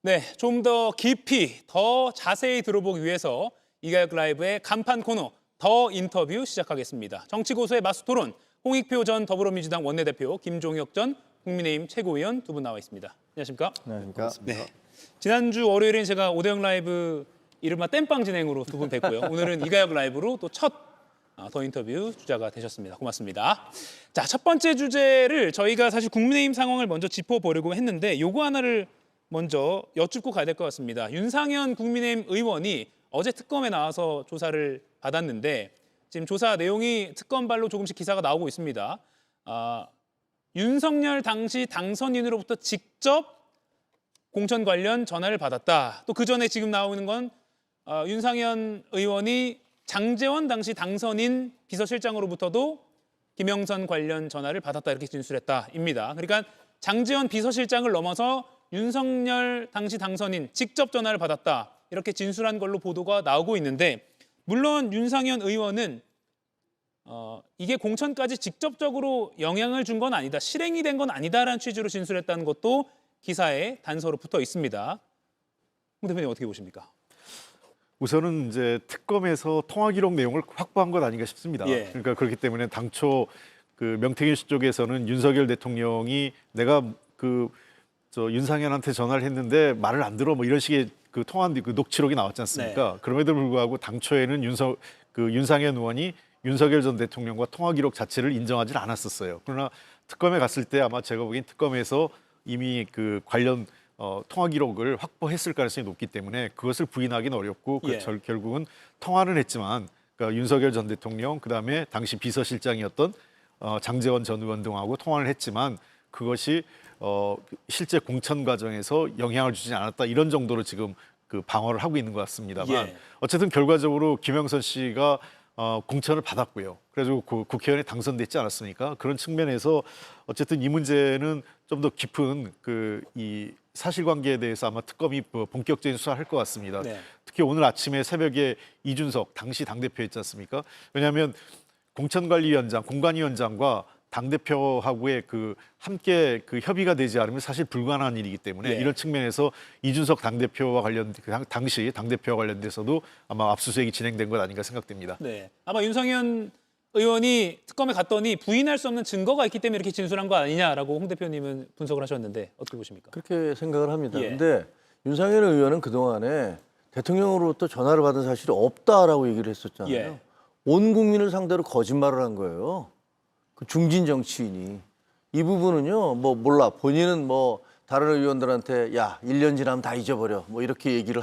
네, 좀 더 깊이, 더 자세히 들어보기 위해서 이가혁 라이브의 간판 코너 더 인터뷰 시작하겠습니다. 정치고수의 맞수토론, 홍익표 전 더불어민주당 원내대표, 김종혁 전 국민의힘 최고위원 두 분 나와 있습니다. 안녕하십니까? 안녕하십니까? 네. 지난주 월요일엔 제가 오대영 라이브 이른바 땜빵 진행으로 두 분 뵀고요. 오늘은 이가혁 라이브로 또 첫 더 인터뷰 주자가 되셨습니다. 고맙습니다. 자, 첫 번째 주제를 저희가 사실 국민의힘 상황을 먼저 짚어보려고 했는데 요거 하나를 먼저 여쭙고 가야 될 것 같습니다. 윤상현 국민의힘 의원이 어제 특검에 나와서 조사를 받았는데 지금 조사 내용이 특검발로 조금씩 기사가 나오고 있습니다. 윤석열 당시 당선인으로부터 직접 공천 관련 전화를 받았다. 또 그 전에 지금 나오는 건 윤상현 의원이 장제원 당시 당선인 비서실장으로부터도 김영선 관련 전화를 받았다 이렇게 진술했다입니다. 그러니까 장제원 비서실장을 넘어서 윤석열 당시 당선인 직접 전화를 받았다 이렇게 진술한 걸로 보도가 나오고 있는데 물론 윤상현 의원은 이게 공천까지 직접적으로 영향을 준 건 아니다, 실행이 된 건 아니다라는 취지로 진술했다는 것도 기사에 단서로 붙어 있습니다. 홍 대표님 어떻게 보십니까? 우선은 이제 특검에서 통화 기록 내용을 확보한 것 아닌가 싶습니다. 예. 그러니까 그렇기 때문에 당초 그 명태균 씨 쪽에서는 윤석열 대통령이 내가 윤상현한테 전화를 했는데 말을 안 들어 뭐 이런 식의 그 통화 그 녹취록이 나왔지 않습니까? 네. 그럼에도 불구하고 당초에는 윤상현 의원이 윤석열 전 대통령과 통화 기록 자체를 인정하지 않았었어요. 그러나 특검에 갔을 때 아마 제가 보기엔 특검에서 이미 그 관련 통화 기록을 확보했을 가능성이 높기 때문에 그것을 부인하기는 어렵고 예. 결국은 통화는 했지만 그러니까 윤석열 전 대통령 그다음에 당시 비서실장이었던 장제원 전 의원 등하고 통화를 했지만 그것이 실제 공천 과정에서 영향을 주지 않았다 이런 정도로 지금 그 방어를 하고 있는 것 같습니다만 예. 어쨌든 결과적으로 김영선 씨가 공천을 받았고요. 그래서 국회의원에 당선됐지 않았습니까? 그런 측면에서 어쨌든 이 문제는 좀 더 깊은 이 사실관계에 대해서 아마 특검이 본격적인 수사를 할 것 같습니다. 네. 특히 오늘 아침에 새벽에 이준석 당시 당대표였지 않습니까? 왜냐하면 공천관리위원장, 공관위원장과 당대표하고의 함께 협의가 되지 않으면 사실 불가능한 일이기 때문에 예. 이런 측면에서 이준석 당대표와 당시 당대표와 관련돼서도 아마 압수수색이 진행된 것 아닌가 생각됩니다. 네. 아마 윤상현 의원이 특검에 갔더니 부인할 수 없는 증거가 있기 때문에 이렇게 진술한 거 아니냐라고 홍 대표님은 분석을 하셨는데 어떻게 보십니까? 그렇게 생각을 합니다. 예. 그런데 윤상현 의원은 그동안에 대통령으로부터 전화를 받은 사실이 없다라고 얘기를 했었잖아요. 예. 온 국민을 상대로 거짓말을 한 거예요. 그 중진 정치인이. 이 부분은요, 몰라. 본인은 다른 의원들한테 야, 1년 지나면 다 잊어버려. 이렇게 얘기를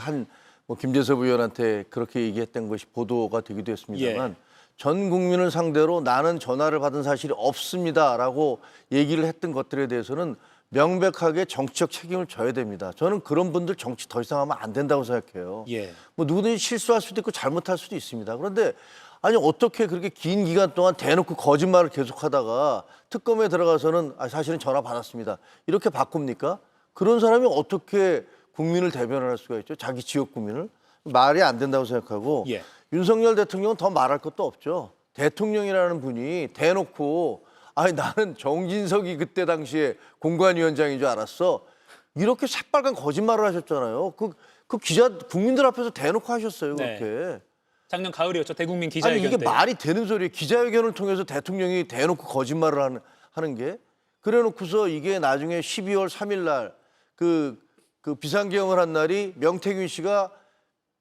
김재섭 의원한테 그렇게 얘기했던 것이 보도가 되기도 했습니다만 예. 전 국민을 상대로 나는 전화를 받은 사실이 없습니다라고 얘기를 했던 것들에 대해서는 명백하게 정치적 책임을 져야 됩니다. 저는 그런 분들 정치 더 이상 하면 안 된다고 생각해요. 예. 누구든지 실수할 수도 있고 잘못할 수도 있습니다. 그런데 아니 어떻게 그렇게 긴 기간 동안 대놓고 거짓말을 계속하다가 특검에 들어가서는 사실은 전화 받았습니다. 이렇게 바꿉니까? 그런 사람이 어떻게 국민을 대변할 수가 있죠? 자기 지역 국민을. 말이 안 된다고 생각하고 예. 윤석열 대통령은 더 말할 것도 없죠. 대통령이라는 분이 대놓고 아니 나는 정진석이 그때 당시에 공관위원장인 줄 알았어. 이렇게 새빨간 거짓말을 하셨잖아요. 그 기자 국민들 앞에서 대놓고 하셨어요. 네. 그렇게. 작년 가을이었죠. 대국민 아니 기자회견 이게 때. 말이 되는 소리예요. 기자회견을 통해서 대통령이 대놓고 거짓말을 하는 게. 그래놓고서 이게 나중에 12월 3일 날 그 비상계엄을 한 날이 명태균 씨가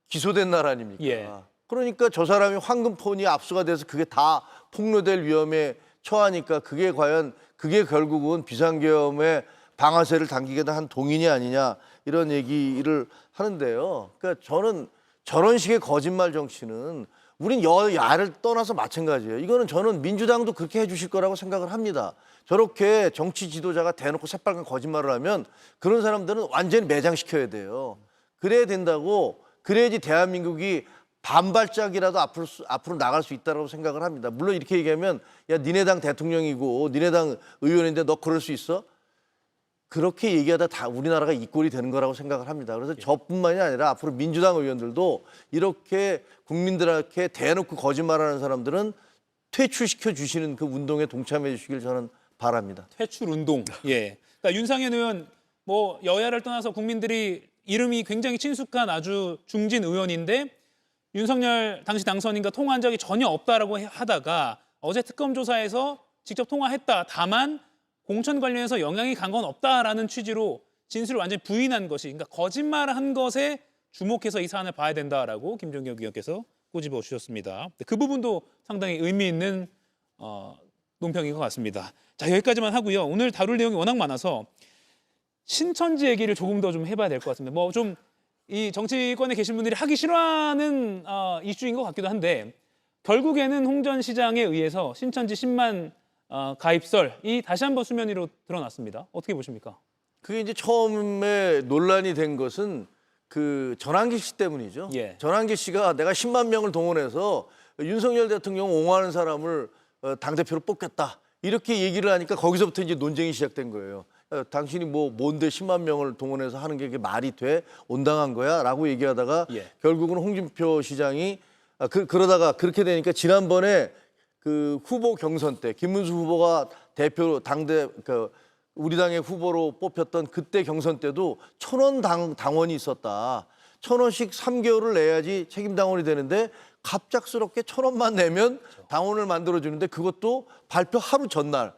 기소된 날 아닙니까? 예. 그러니까 저 사람이 황금폰이 압수가 돼서 그게 다 폭로될 위험에 처하니까 그게 결국은 비상계엄의 방아쇠를 당기게 한 동인이 아니냐 이런 얘기를 하는데요. 그러니까 저는 저런 식의 거짓말 정치는 우린 여야를 떠나서 마찬가지예요. 이거는 저는 민주당도 그렇게 해주실 거라고 생각을 합니다. 저렇게 정치 지도자가 대놓고 새빨간 거짓말을 하면 그런 사람들은 완전히 매장시켜야 돼요. 그래야 된다고 그래야지 대한민국이 반발짝이라도 앞으로 나갈 수 있다고 생각을 합니다. 물론 이렇게 얘기하면 야 니네 당 대통령이고 니네 당 의원인데 너 그럴 수 있어? 그렇게 얘기하다 다 우리나라가 이 꼴이 되는 거라고 생각을 합니다. 그래서 저뿐만이 아니라 앞으로 민주당 의원들도 이렇게 국민들한테 대놓고 거짓말하는 사람들은 퇴출시켜 주시는 그 운동에 동참해 주시길 저는 바랍니다. 퇴출 운동. 예. 그러니까 윤상현 의원 여야를 떠나서 국민들이 이름이 굉장히 친숙한 아주 중진 의원인데 윤석열 당시 당선인과 통화한 적이 전혀 없다라고 하다가 어제 특검 조사에서 직접 통화했다. 다만 공천 관련해서 영향이 간 건 없다라는 취지로 진술을 완전히 부인한 것이, 그러니까 거짓말을 한 것에 주목해서 이 사안을 봐야 된다라고 김종경 의원께서 꼬집어 주셨습니다. 그 부분도 상당히 의미 있는 논평인 것 같습니다. 자, 여기까지만 하고요. 오늘 다룰 내용이 워낙 많아서 신천지 얘기를 조금 더 좀 해봐야 될 것 같습니다. 뭐 좀 이 정치권에 계신 분들이 하기 싫어하는 이슈인 것 같기도 한데 결국에는 홍 전 시장에 의해서 신천지 10만 가입설이 다시 한번 수면 위로 드러났습니다. 어떻게 보십니까? 그게 이제 처음에 논란이 된 것은 그 전환기 씨 때문이죠. 예. 전환기 씨가 내가 10만 명을 동원해서 윤석열 대통령 옹호하는 사람을 당대표로 뽑겠다. 이렇게 얘기를 하니까 거기서부터 이제 논쟁이 시작된 거예요. 당신이 뭔데 10만 명을 동원해서 하는 게 말이 돼? 온당한 거야? 라고 얘기하다가 예. 결국은 홍준표 시장이 그러다가 그렇게 되니까 지난번에 그 후보 경선 때 김문수 후보가 대표로 우리 당의 후보로 뽑혔던 그때 경선 때도 1,000원 당원이 있었다. 1,000원씩 3개월을 내야지 책임 당원이 되는데 갑작스럽게 1,000원만 내면 당원을 만들어주는데 그것도 발표 하루 전날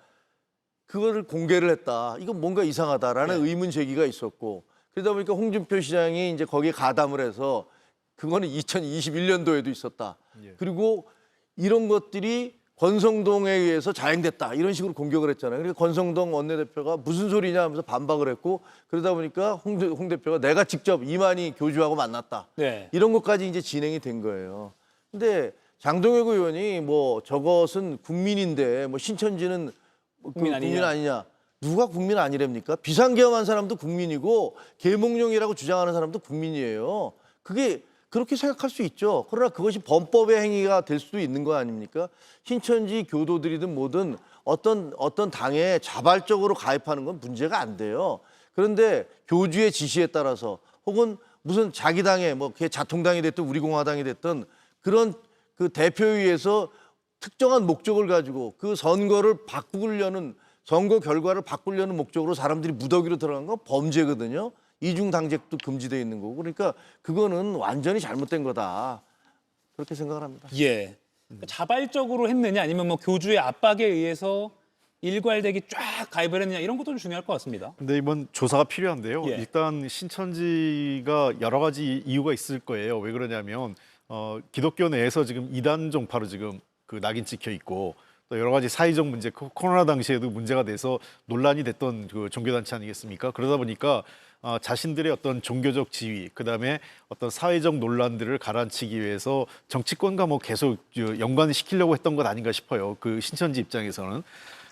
그거를 공개를 했다. 이건 뭔가 이상하다라는 의문 제기가 있었고 그러다 보니까 홍준표 시장이 이제 거기에 가담을 해서 그거는 2021년도에도 있었다. 그리고 이런 것들이 권성동에 의해서 자행됐다. 이런 식으로 공격을 했잖아요. 그래서 권성동 원내대표가 무슨 소리냐 하면서 반박을 했고 그러다 보니까 홍 대표가 내가 직접 이만희 교주하고 만났다. 네. 이런 것까지 이제 진행이 된 거예요. 근데 장동혁 의원이 저것은 국민인데 신천지는 국민 아니냐. 국민 아니냐. 누가 국민 아니랍니까? 비상계엄한 사람도 국민이고 계몽령이라고 주장하는 사람도 국민이에요. 그게 그렇게 생각할 수 있죠. 그러나 그것이 범법의 행위가 될 수도 있는 거 아닙니까? 신천지 교도들이든 뭐든 어떤 당에 자발적으로 가입하는 건 문제가 안 돼요. 그런데 교주의 지시에 따라서 혹은 무슨 자기 당에 그게 자통당이 됐든 우리공화당이 됐든 그런 그 대표위에서 특정한 목적을 가지고 그 선거 결과를 바꾸려는 목적으로 사람들이 무더기로 들어간 건 범죄거든요. 이중 당직도 금지되어 있는 거고 그러니까 그거는 완전히 잘못된 거다 그렇게 생각을 합니다. 예. 그러니까 자발적으로 했느냐 아니면 교주의 압박에 의해서 일괄되게 쫙 가입을 했느냐 이런 것도 좀 중요할 것 같습니다. 근데 이번 조사가 필요한데요. 예. 일단 신천지가 여러 가지 이유가 있을 거예요. 왜 그러냐면 기독교 내에서 지금 이단 종파로 지금 그 낙인 찍혀 있고 또 여러 가지 사회적 문제, 코로나 당시에도 문제가 돼서 논란이 됐던 그 종교단체 아니겠습니까? 그러다 보니까 자신들의 어떤 종교적 지위, 그다음에 어떤 사회적 논란들을 가라앉히기 위해서 정치권과 계속 연관을 시키려고 했던 것 아닌가 싶어요. 그 신천지 입장에서는.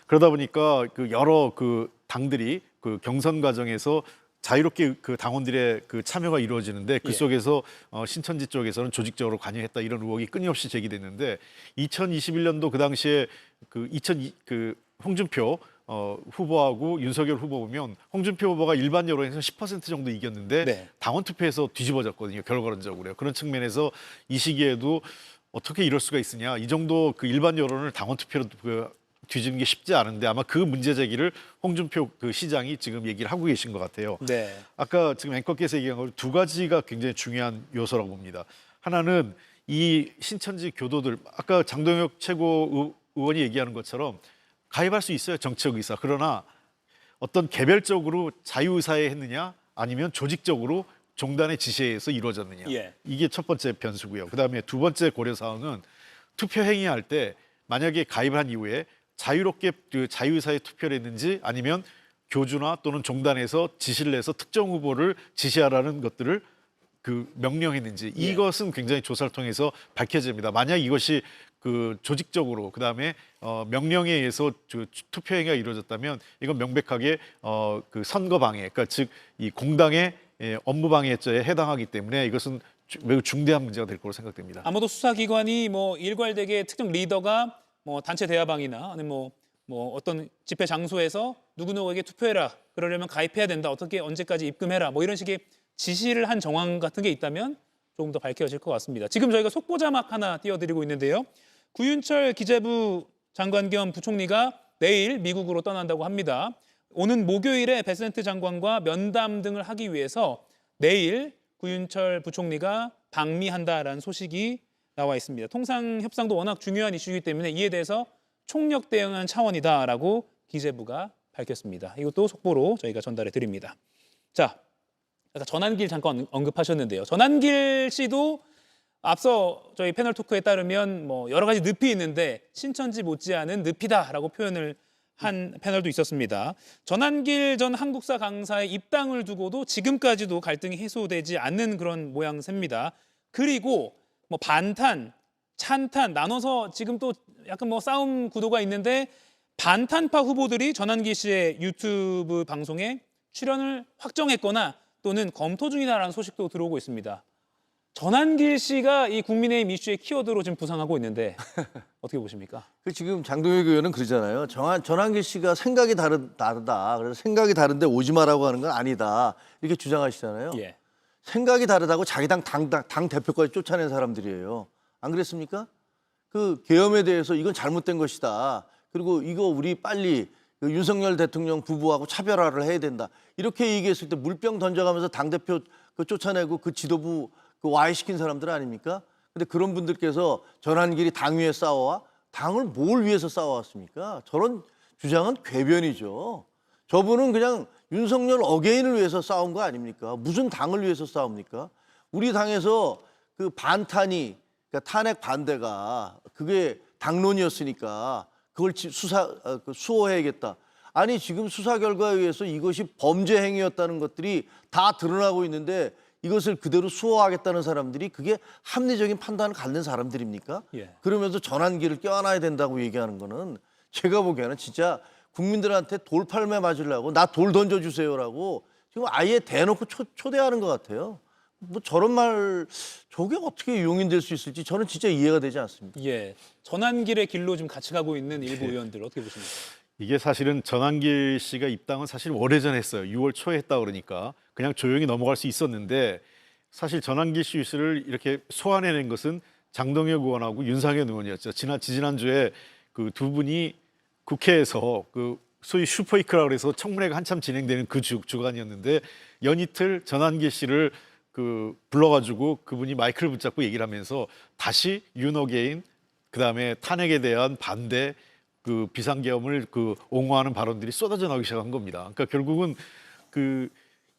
그러다 보니까 그 여러 그 당들이 그 경선 과정에서 자유롭게 그 당원들의 그 참여가 이루어지는데 그 속에서 신천지 쪽에서는 조직적으로 관여했다 이런 의혹이 끊임없이 제기됐는데 2021년도 그 당시에 그 홍준표 후보하고 윤석열 후보 보면 홍준표 후보가 일반 여론에서 10% 정도 이겼는데 네. 당원 투표에서 뒤집어졌거든요. 결과론적으로요. 그런 측면에서 이 시기에도 어떻게 이럴 수가 있으냐. 이 정도 그 일반 여론을 당원 투표로 뒤지는 게 쉽지 않은데 아마 그 문제 제기를 홍준표 그 시장이 지금 얘기를 하고 계신 것 같아요. 네. 아까 지금 앵커께서 얘기한 걸 두 가지가 굉장히 중요한 요소라고 봅니다. 하나는 이 신천지 교도들 아까 장동혁 의원이 얘기하는 것처럼 가입할 수 있어요. 정치적 의사. 그러나 어떤 개별적으로 자유의사에 했느냐 아니면 조직적으로 종단의 지시에 의해서 이루어졌느냐. 예. 이게 첫 번째 변수고요. 그다음에 두 번째 고려사항은 투표 행위할 때 만약에 가입한 이후에 자유롭게 그 자유의사에 투표를 했는지 아니면 교주나 또는 종단에서 지시를 해서 특정 후보를 지시하라는 것들을 그 명령했는지 이것은 굉장히 조사를 통해서 밝혀집니다. 만약 이것이 그 조직적으로 그다음에 명령에 의해서 투표 행위가 이루어졌다면 이건 명백하게 그 선거 방해, 그러니까 즉 이 공당의 업무 방해죄에 해당하기 때문에 이것은 매우 중대한 문제가 될 거로 생각됩니다. 아마도 수사기관이 일괄되게 특정 리더가 단체 대화방이나 아니면 어떤 집회 장소에서 누구누구에게 투표해라. 그러려면 가입해야 된다. 어떻게 언제까지 입금해라. 이런 식의 지시를 한 정황 같은 게 있다면 조금 더 밝혀질 것 같습니다. 지금 저희가 속보자막 하나 띄워드리고 있는데요. 구윤철 기재부 장관 겸 부총리가 내일 미국으로 떠난다고 합니다. 오는 목요일에 베센트 장관과 면담 등을 하기 위해서 내일 구윤철 부총리가 방미한다라는 소식이 나와 있습니다. 통상 협상도 워낙 중요한 이슈이기 때문에 이에 대해서 총력 대응한 차원이다라고 기재부가 밝혔습니다. 이것도 속보로 저희가 전달해 드립니다. 자, 아까 전한길 잠깐 언급하셨는데요. 전한길 씨도 앞서 저희 패널 토크에 따르면 뭐 여러 가지 늪이 있는데 신천지 못지않은 늪이다라고 표현을 한 패널도 있었습니다. 전한길 전 한국사 강사의 입당을 두고도 지금까지도 갈등이 해소되지 않는 그런 모양새입니다. 그리고 뭐 반탄, 찬탄 나눠서 지금 또 약간 뭐 싸움 구도가 있는데 반탄파 후보들이 전한길 씨의 유튜브 방송에 출연을 확정했거나 또는 검토 중이다라는 소식도 들어오고 있습니다. 전한길 씨가 이 국민의힘 이슈의 키워드로 지금 부상하고 있는데 어떻게 보십니까? 그 지금 장동혁 의원은 그러잖아요. 전한길 씨가 생각이 다르다. 그래서 생각이 다른데 오지 마라고 하는 건 아니다. 이렇게 주장하시잖아요. 예. 생각이 다르다고 자기 당 대표까지 쫓아낸 사람들이에요. 안 그랬습니까? 그 계엄에 대해서 이건 잘못된 것이다. 그리고 이거 우리 빨리 그 윤석열 대통령 부부하고 차별화를 해야 된다. 이렇게 얘기했을 때 물병 던져가면서 당대표 그 쫓아내고 그 지도부 그 와해시킨 사람들 아닙니까? 근데 그런 분들께서 전한길이 당 위에 싸워와? 당을 뭘 위해서 싸워왔습니까? 저런 주장은 궤변이죠. 저분은 그냥 윤석열 어게인을 위해서 싸운 거 아닙니까? 무슨 당을 위해서 싸웁니까? 우리 당에서 그 반탄이, 그러니까 탄핵 반대가 그게 당론이었으니까 그걸 수호해야겠다. 아니 지금 수사 결과에 의해서 이것이 범죄 행위였다는 것들이 다 드러나고 있는데 이것을 그대로 수호하겠다는 사람들이 그게 합리적인 판단을 갖는 사람들입니까? 예. 그러면서 전환기를 껴안아야 된다고 얘기하는 거는 제가 보기에는 진짜 국민들한테 돌팔매 맞으려고 나 돌 던져주세요라고 지금 아예 대놓고 초대하는 것 같아요. 뭐 저런 말 저게 어떻게 용인될 수 있을지 저는 진짜 이해가 되지 않습니다. 예. 전한길의 길로 지금 같이 가고 있는 일부 의원들 어떻게 보십니까? 이게 사실은 전한길 씨가 입당은 사실 오래전에 했어요. 6월 초에 했다 그러니까 그냥 조용히 넘어갈 수 있었는데 사실 전한길 씨 이슈를 이렇게 소환해낸 것은 장동혁 의원하고 윤상현 의원이었죠. 지난주에 그 두 분이 국회에서 그 소위 슈퍼이크라고 해서 청문회가 한참 진행되는 그 주간이었는데 연이틀 전한길 씨를 그 불러가지고 그분이 마이크를 붙잡고 얘기를 하면서 다시 윤어게인 그다음에 탄핵에 대한 반대 그 비상계엄을 그 옹호하는 발언들이 쏟아져 나오기 시작한 겁니다. 그러니까 결국은 그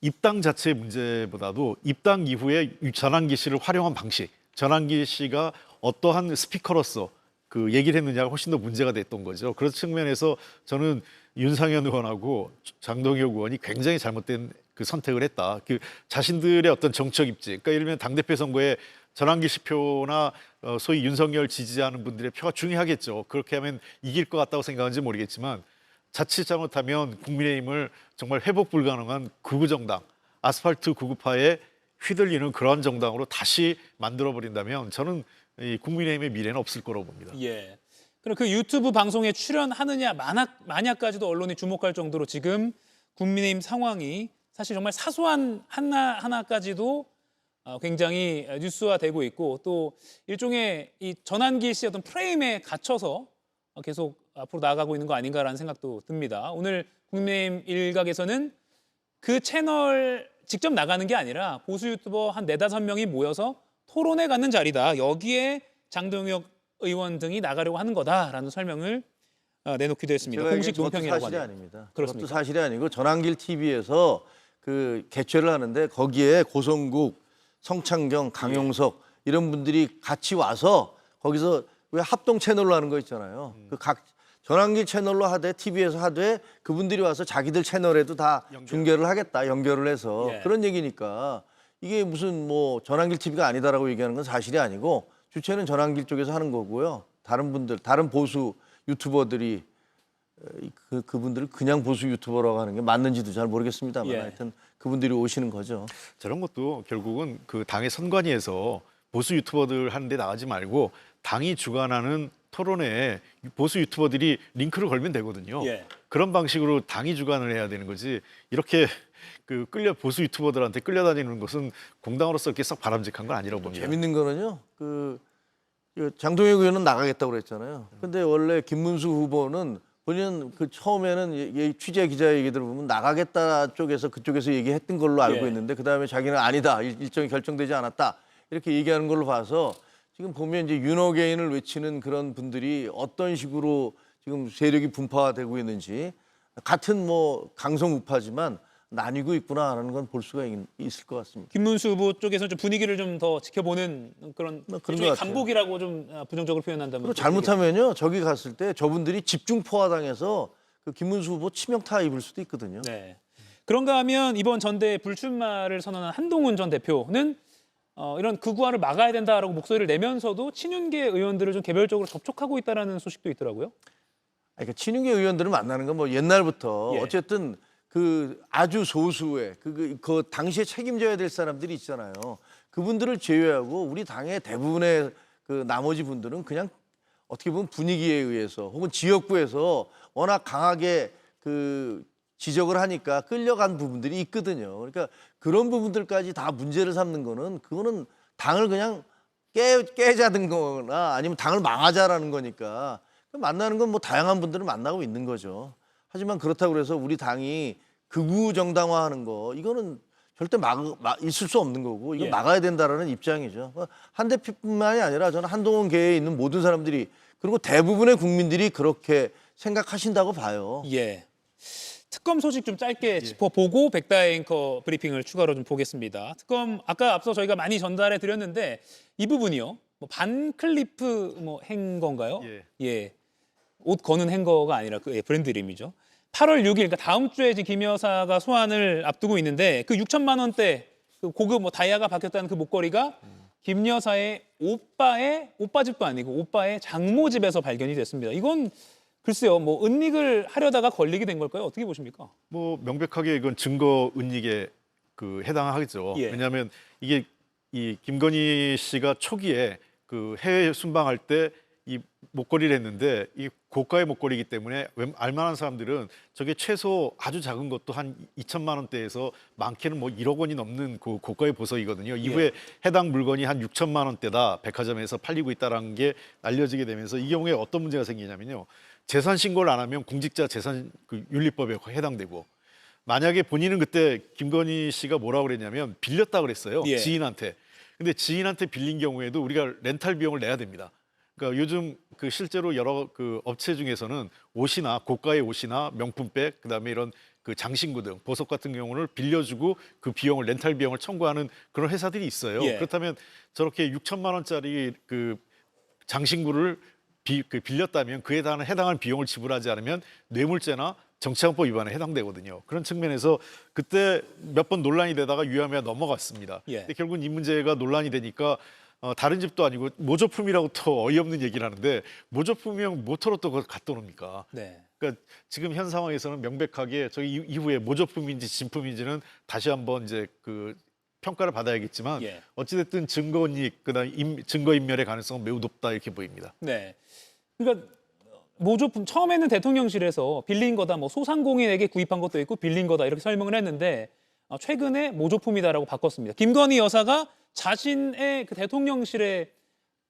입당 자체의 문제보다도 입당 이후에 전한길 씨를 활용한 방식, 전한길 씨가 어떠한 스피커로서 그 얘기를 했느냐가 훨씬 더 문제가 됐던 거죠. 그런 측면에서 저는 윤상현 의원하고 장동혁 의원이 굉장히 잘못된 그 선택을 했다. 그 자신들의 어떤 정책 입지, 그러니까 예를 들면 당대표 선거에 전한길 씨 표나 소위 윤석열 지지하는 분들의 표가 중요하겠죠. 그렇게 하면 이길 것 같다고 생각하는지 모르겠지만 자칫 잘못하면 국민의힘을 정말 회복 불가능한 극우 정당, 아스팔트 구구파에 휘둘리는 그런 정당으로 다시 만들어버린다면 저는 이 국민의힘의 미래는 없을 거라고 봅니다. 예. 그럼 그 유튜브 방송에 출연하느냐 마냐까지도 언론이 주목할 정도로 지금 국민의힘 상황이 사실 정말 사소한 하나까지도 굉장히 뉴스화되고 있고 또 일종의 이 전한길 씨의 어떤 프레임에 갇혀서 계속 앞으로 나아가고 있는 거 아닌가라는 생각도 듭니다. 오늘 국민의힘 일각에서는 그 채널 직접 나가는 게 아니라 보수 유튜버 한 4-5명이 모여서 토론회 갖는 자리다. 여기에 장동혁 의원 등이 나가려고 하는 거다라는 설명을 내놓기도 했습니다. 공식 논평이라고 사실이 하네요. 아닙니다. 그렇습니까? 그것도 사실이 아니고 전한길 TV에서 그 개최를 하는데 거기에 고성국, 성창경, 강용석 이런 분들이 같이 와서 거기서 왜 합동 채널로 하는 거 있잖아요. 그 각 전한길 채널로 하되 TV에서 하되 그분들이 와서 자기들 채널에도 다 중계를 하겠다. 연결을 해서 예. 그런 얘기니까 이게 무슨 뭐 전한길 TV가 아니다라고 얘기하는 건 사실이 아니고 주최는 전한길 쪽에서 하는 거고요. 다른 분들, 다른 보수 유튜버들이 그분들을 그냥 보수 유튜버라고 하는 게 맞는지도 잘 모르겠습니다만 예. 하여튼 그분들이 오시는 거죠. 저런 것도 결국은 그 당의 선관위에서 보수 유튜버들 하는데 나가지 말고 당이 주관하는 토론회에 보수 유튜버들이 링크를 걸면 되거든요. 예. 그런 방식으로 당이 주관을 해야 되는 거지. 이렇게 그 보수 유튜버들한테 끌려다니는 것은 공당으로서 이렇게 썩 바람직한 건 아니라고 봅니다. 재밌는 거는요. 그 장동혁 의원은 나가겠다고 그랬잖아요. 근데 원래 김문수 후보는 본인은 그 처음에는 취재 기자 얘기 들어보면 나가겠다 쪽에서 그쪽에서 얘기했던 걸로 알고 예. 있는데 그다음에 자기는 아니다. 일정이 결정되지 않았다. 이렇게 얘기하는 걸로 봐서 지금 보면 이제 윤호개인을 외치는 그런 분들이 어떤 식으로 지금 세력이 분파되고 있는지 같은 뭐 강성 우파지만 나뉘고 있구나라는 건 볼 수가 있을 것 같습니다. 김문수 후보 쪽에서 좀 분위기를 좀 더 지켜보는 그런 뭐 그런 일종의 것 같아요. 간복이라고 좀 부정적으로 표현한다면 그리고 잘못하면요 저기 갔을 때 저분들이 집중 포화당해서 그 김문수 후보 치명타 입을 수도 있거든요. 네. 그런가 하면 이번 전대 불출마를 선언한 한동훈 전 대표는 이런 극우화를 막아야 된다라고 목소리를 내면서도 친윤계 의원들을 좀 개별적으로 접촉하고 있다라는 소식도 있더라고요. 그러니까 친윤계 의원들을 만나는 건 뭐 옛날부터 예. 어쨌든 그 아주 소수의 그 당시에 책임져야 될 사람들이 있잖아요. 그분들을 제외하고 우리 당의 대부분의 그 나머지 분들은 그냥 어떻게 보면 분위기에 의해서 혹은 지역구에서 워낙 강하게 그 지적을 하니까 끌려간 부분들이 있거든요. 그러니까 그런 부분들까지 다 문제를 삼는 거는 그거는 당을 그냥 깨자든 거나 아니면 당을 망하자라는 거니까 만나는 건 뭐 다양한 분들을 만나고 있는 거죠. 하지만 그렇다고 해서 우리 당이 극우 정당화하는 거 이거는 절대 있을 수 없는 거고 이거 예. 막아야 된다라는 입장이죠. 한 대표뿐만이 아니라 저는 한동훈 계에 있는 모든 사람들이 그리고 대부분의 국민들이 그렇게 생각하신다고 봐요. 예. 특검 소식 좀 짧게 짚어보고 백다의 앵커 브리핑을 추가로 좀 보겠습니다. 특검 아까 앞서 저희가 많이 전달해 드렸는데 이 부분이요. 뭐 반클리프 뭐 행거인가요? 예. 예. 옷 거는 행거가 아니라 그 브랜드 이름이죠. 8월 6일 그러니까 다음 주에 지금 김 여사가 소환을 앞두고 있는데 그 6천만 원대 그 고급 뭐 다이아가 박혔다는 그 목걸이가 김 여사의 오빠 집도 아니고 오빠의 장모 집에서 발견이 됐습니다. 이건 글쎄요, 뭐 은닉을 하려다가 걸리게 된 걸까요? 어떻게 보십니까? 뭐 명백하게 이건 증거 은닉에 그 해당하겠죠. 예. 왜냐하면 이게 이 김건희 씨가 초기에 그 해외 순방할 때 이 목걸이를 했는데 이 고가의 목걸이기 때문에 알만한 사람들은 저게 최소 아주 작은 것도 한 2천만 원대에서 많게는 뭐 1억 원이 넘는 그 고가의 보석이거든요. 이후에 해당 물건이 한 6천만 원대다 백화점에서 팔리고 있다는 게 알려지게 되면서 이 경우에 어떤 문제가 생기냐면요. 재산 신고를 안 하면 공직자 재산 그 윤리법에 해당되고 만약에 본인은 그때 김건희 씨가 뭐라고 그랬냐면 빌렸다 그랬어요. 예. 지인한테. 근데 지인한테 빌린 경우에도 우리가 렌탈 비용을 내야 됩니다. 그러니까 요즘 그 실제로 여러 그 업체 중에서는 옷이나 고가의 옷이나 명품백 그다음에 이런 그 장신구 등 보석 같은 경우를 빌려주고 그 비용을 렌탈 비용을 청구하는 그런 회사들이 있어요. 예. 그렇다면 저렇게 6천만 원짜리 그 장신구를 빌렸다면 그에 해당하는 비용을 지불하지 않으면 뇌물죄나 정치자금법 위반에 해당되거든요. 그런 측면에서 그때 몇 번 논란이 되다가 유야무야 넘어갔습니다. 예. 근데 결국은 이 문제가 논란이 되니까 다른 집도 아니고 모조품이라고 또 어이없는 얘기를 하는데 모조품이면 모터로 또 그걸 갖다 놓습니까? 네. 그러니까 지금 현 상황에서는 명백하게 저희 이후에 모조품인지 진품인지는 다시 한번 이제 그 평가를 받아야겠지만 예. 어찌됐든 증거인익 그다음 증거인멸의 가능성은 매우 높다 이렇게 보입니다. 네. 그러니까 모조품 처음에는 대통령실에서 빌린 거다, 뭐 소상공인에게 구입한 것도 있고 빌린 거다 이렇게 설명을 했는데 최근에 모조품이다라고 바꿨습니다. 김건희 여사가 자신의 그 대통령실의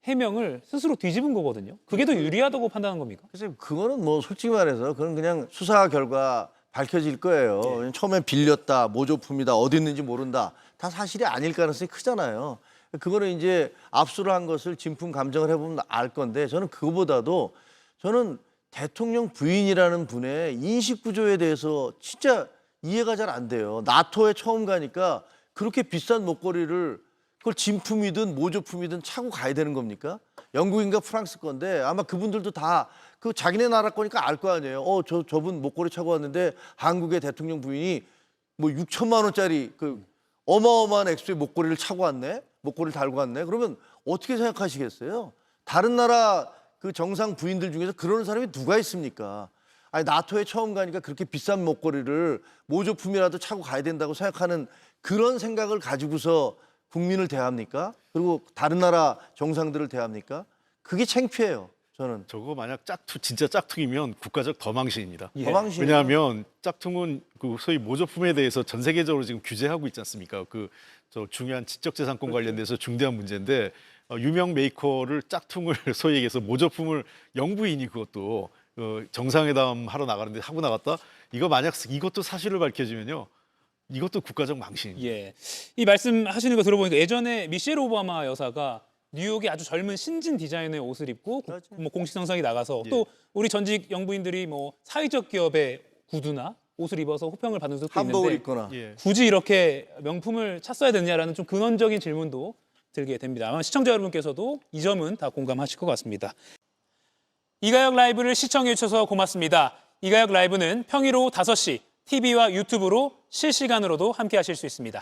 해명을 스스로 뒤집은 거거든요. 그게 더 유리하다고 판단한 겁니까? 그래서 그거는 뭐 솔직히 말해서 그건 그냥 수사 결과 밝혀질 거예요. 왜냐면 처음에 빌렸다, 모조품이다, 어디 있는지 모른다. 다 사실이 아닐 가능성이 크잖아요. 그거는 이제 압수를 한 것을 진품 감정을 해보면 알 건데 저는 그거보다도 저는 대통령 부인이라는 분의 인식 구조에 대해서 진짜 이해가 잘 안 돼요. 나토에 처음 가니까 그렇게 비싼 목걸이를 그걸 진품이든 모조품이든 차고 가야 되는 겁니까? 영국인가 프랑스 건데 아마 그분들도 다 그 자기네 나라 거니까 알 거 아니에요. 저분 목걸이 차고 왔는데 한국의 대통령 부인이 뭐 6천만 원짜리 그 어마어마한 액수의 목걸이를 차고 왔네? 목걸이를 달고 왔네? 그러면 어떻게 생각하시겠어요? 다른 나라 그 정상 부인들 중에서 그러는 사람이 누가 있습니까? 아니 나토에 처음 가니까 그렇게 비싼 목걸이를 모조품이라도 차고 가야 된다고 생각하는 그런 생각을 가지고서 국민을 대합니까? 그리고 다른 나라 정상들을 대합니까? 그게 창피해요. 저는. 저거 만약 진짜 짝퉁이면 국가적 덤망신입니다. 예. 거망신. 왜냐하면 짝퉁은 그 소위 모조품에 대해서 전 세계적으로 지금 규제하고 있지 않습니까? 그 저 중요한 지적재산권 관련돼서 중대한 문제인데 유명 메이커를 짝퉁을 소위 얘기해서 모조품을 영부인이 그것도 정상회담 하러 나가는데 하고 나갔다. 이거 만약 이것도 사실을 밝혀지면요, 이것도 국가적 망신입니다. 예. 이 말씀하시는 거 들어보니까 예전에 미셸 오바마 여사가 뉴욕의 아주 젊은 신진 디자이너의 옷을 입고 뭐 공식 성상이 나가서 예. 또 우리 전직 영부인들이 뭐 사회적 기업의 구두나 옷을 입어서 호평을 받는 적도 한복을 있는데 입거나. 예. 굳이 이렇게 명품을 찾아야 되느냐라는 좀 근원적인 질문도 들게 됩니다. 아마 시청자 여러분께서도 이 점은 다 공감하실 것 같습니다. 이가혁 라이브를 시청해 주셔서 고맙습니다. 이가혁 라이브는 평일 오후 5시 TV와 유튜브로 실시간으로도 함께 하실 수 있습니다.